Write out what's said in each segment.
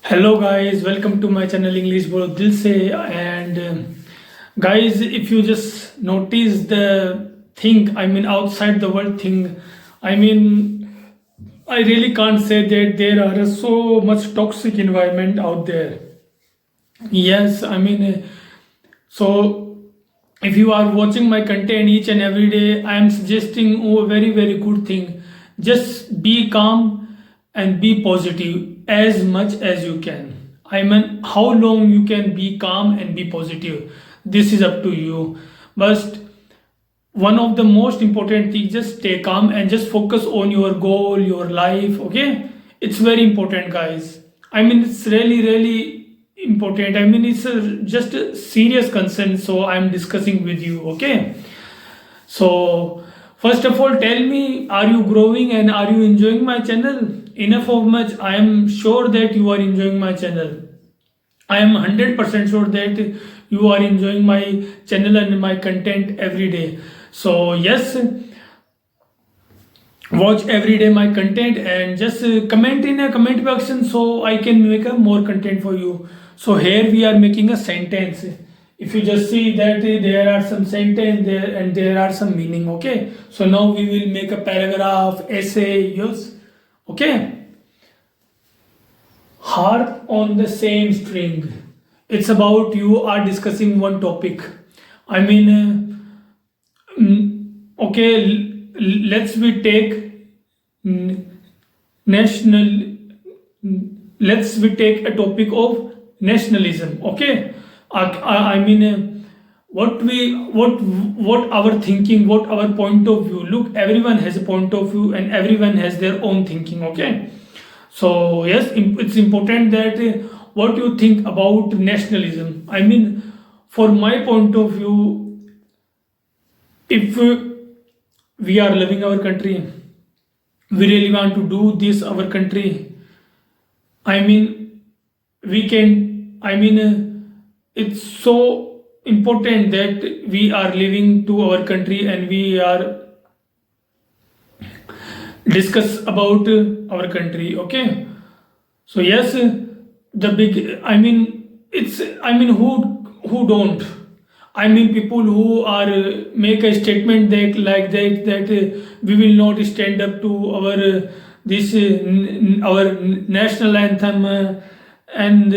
Hello guys, welcome to my channel English Bolo Dil Se. And guys, if you just notice the thing, outside the world thing, I mean I really can't say that there are so much toxic environment out there. Yes, so if you are watching my content each and every day, I am suggesting a very good thing. Just be calm and be positive as much as you can. I mean, how long you can be calm and be positive, this is up to you. But one of the most important things, just stay calm and just focus on your goal, your life. Okay, it's very important, guys. It's really important. It's just a serious concern, so I'm discussing with you. Okay, so first of all, tell me, are you growing and are you enjoying my channel? Enough of much, I am sure that you are enjoying my channel. I am 100% sure that you are enjoying my channel and my content every day. So yes, watch every day my content and just comment in a comment section so I can make a more content for you. So here we are making a sentence. If you just see that there are some sentence there and there are some meaning. Okay, so now we will make a paragraph, essay. Yes, okay. Harp on the same string. It's about you are discussing one topic. I mean, okay, let's we take national. Let's we take a topic of nationalism. Okay, what our thinking, what our point of view. Look, everyone has a point of view and everyone has their own thinking. Okay, so yes, it's important that what you think about nationalism. For my point of view, if we are loving our country, we really want to do this our country. We can. It's so important that we are living to our country and we are discuss about our country. Okay, so yes, the big it's who don't. People who are make a statement that like that we will not stand up to our this our national anthem and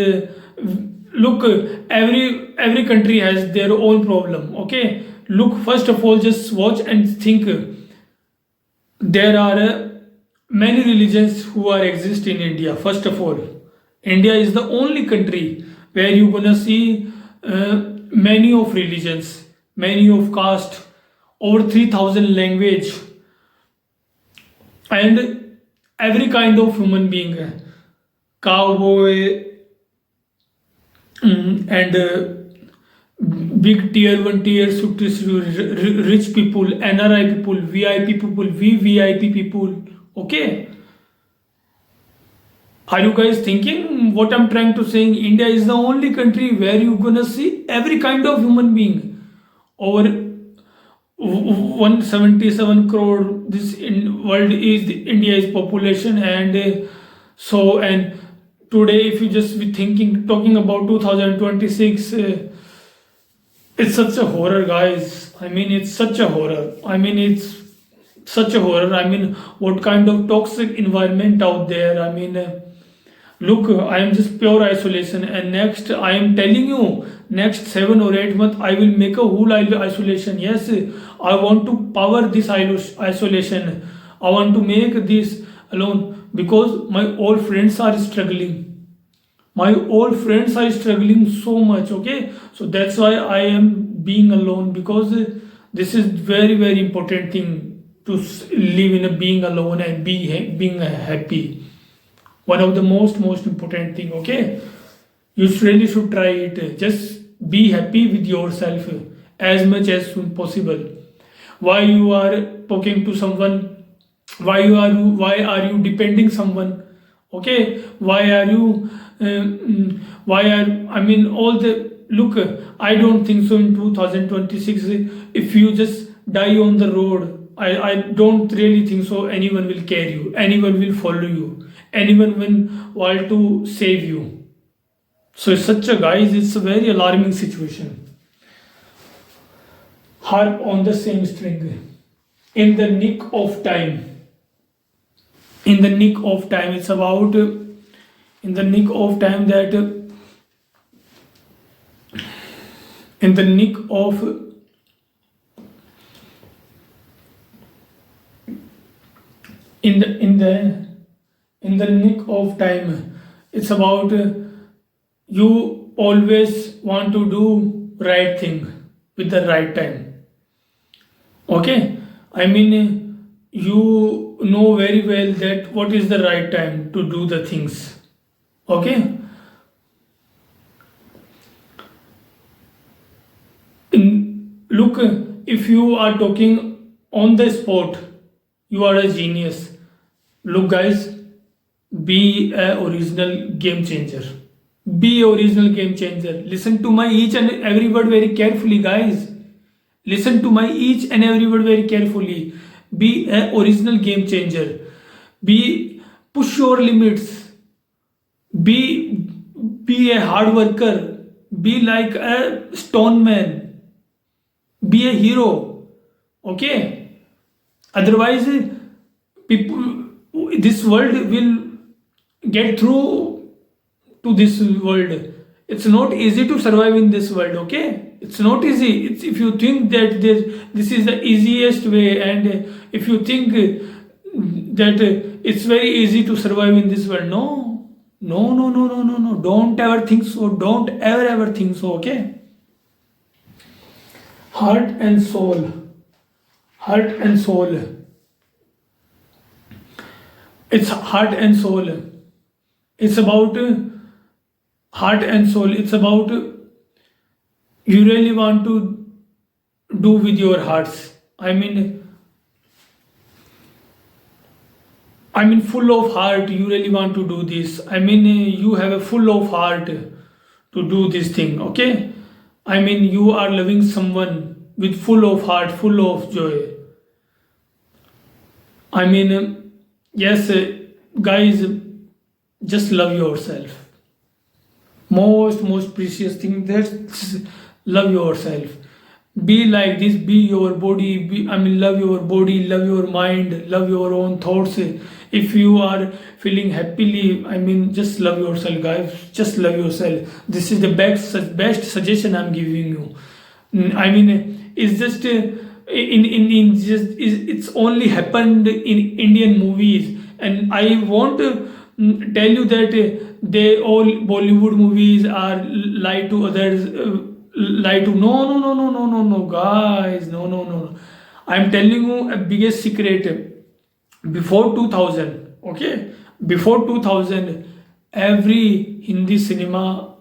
look, every country has their own problem. Okay, look, first of all, just watch and think. There are many religions who are exist in India. First of all, India is the only country where you're gonna see many of religions, many of caste, over 3,000 language, and every kind of human being, cowboy, and big tier 1, tier 2, rich people, NRI people, VIP people, VVIP people. Okay, are you guys thinking what I'm trying to say? India is the only country where you're gonna see every kind of human being. Over 177 crore this in world is India is population, and and today if you just be thinking talking about 2026, it's such a horror, guys. It's such a horror. It's such a horror. What kind of toxic environment out there? Look, I am just pure isolation, and next I am telling you, next 7 or 8 months I will make a whole isolation. Yes, I want to power this isolation. I want to make this alone because my old friends are struggling. My old friends are struggling so much. Okay, so that's why I am being alone, because this is very important thing to live in a being alone and being happy. One of the most important thing. Okay, you really should try it. Just be happy with yourself as much as soon possible. Why you are talking to someone? Why are you depending someone? Okay, why are you why are all the look, I don't think so in 2026 if you just die on the road, I don't really think so anyone will care you, anyone will follow you, anyone will want to save you. So such a guys, it's a very alarming situation. Harp on the same string. In the nick of time. In the nick of time. It's about in the nick of time that in the nick of in the nick of time. It's about you always want to do right thing with the right time. Okay, I mean, you know very well that what is the right time to do the things. Okay, look, if you are talking on the spot, you are a genius. Look, guys, be a original game changer. Be a original game changer. Listen to my each and every word very carefully, guys. Listen to my each and every word very carefully. Be a original game changer. Be push your limits. Be be a hard worker. Be like a stone man. Be a hero. Okay. Otherwise, people, this world will get through to this world. It's not easy to survive in this world. Okay, it's not easy. It's if you think that this is the easiest way, and if you think that it's very easy to survive in this world, no, no, no, no, no, no, no. Don't ever think so. Don't ever think so. Okay. Heart and soul. Heart and soul. It's heart and soul. It's about heart and soul. It's about you really want to do with your hearts. Full of heart. You really want to do this. You have a full of heart to do this thing. Okay. You are loving someone with full of heart, full of joy. Yes, guys, just love yourself. Most precious thing, that's love yourself. Be like this. Be your body. Love your body. Love your mind. Love your own thoughts. If you are feeling happily, just love yourself, guys. Just love yourself. This is the best suggestion I'm giving you. It's just it's only happened in Indian movies, and I won't tell you that they all Bollywood movies are lie to others, lie to no, guys, no. I'm telling you a biggest secret. Before 2000, okay, before 2000, every Hindi cinema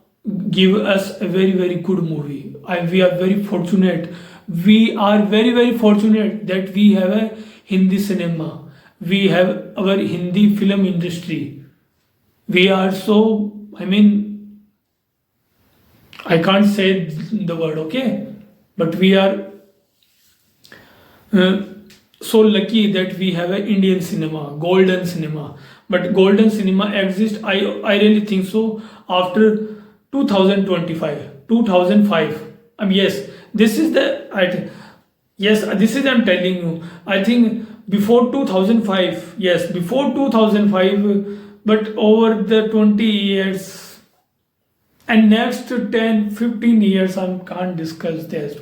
give us a very good movie. We are very fortunate. We are very fortunate that we have a Hindi cinema. We have our Hindi film industry. We are so, I can't say the word, okay, but we are so lucky that we have an Indian cinema, golden cinema. But golden cinema exists, I really think so, after 2025, 2005. Yes, this is I'm telling you. I think before 2005, yes, before 2005, but over the 20 years and next 10, 15 years, I can't discuss this.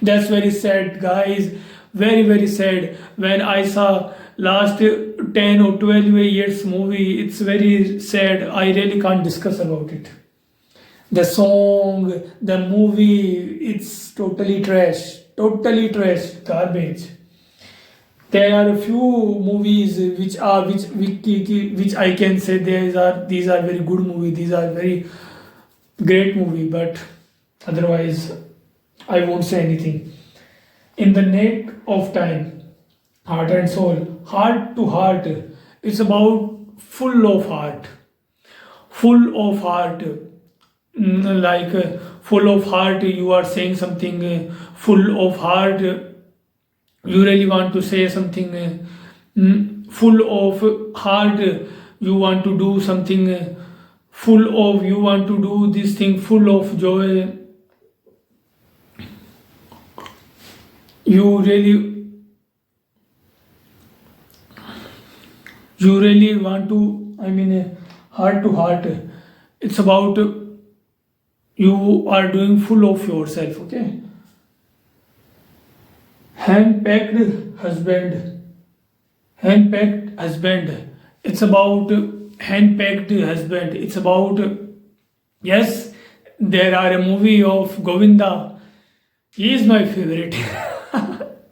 That's very sad, guys. Very sad. When I saw last 10 or 12 years movie, it's very sad. I really can't discuss about it. The song, the movie, it's totally trash, garbage. There are a few movies which I can say these are very good movie, these are very great movie, but otherwise I won't say anything. In the nick of time, heart and soul, heart to heart, it's about full of heart, full of heart. Full of heart, you are saying something, full of heart, you really want to say something, full of heart, you want to do something full of, you want to do this thing full of joy, you really want to, I mean, heart to heart, it's about you are doing full of yourself, okay? Hand-packed husband, hand-packed husband. It's about hand-packed husband. It's about, yes, there are a movie of Govinda. He is my favorite.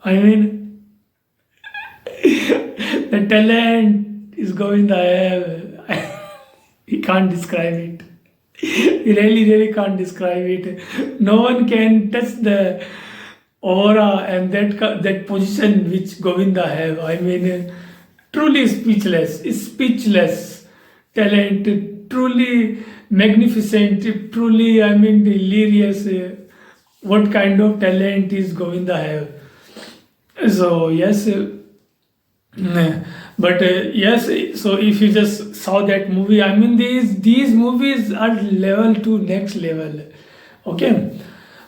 I mean, the talent is Govinda. He can't describe it. He really can't describe it. No one can touch the aura and that position which Govinda have. I mean, truly speechless, speechless talent, truly magnificent, truly, I mean, delirious. What kind of talent is Govinda have? So yes, but yes. So if you just saw that movie, I mean, these movies are level to next level. Okay.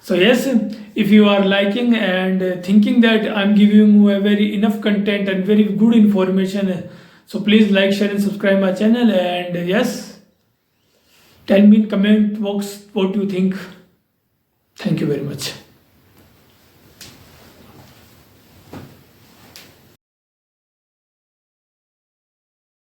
So yes, if you are liking and thinking that I'm giving you a very enough content and very good information, so please like, share, and subscribe my channel. And yes, tell me in comment box what you think. Thank you very much.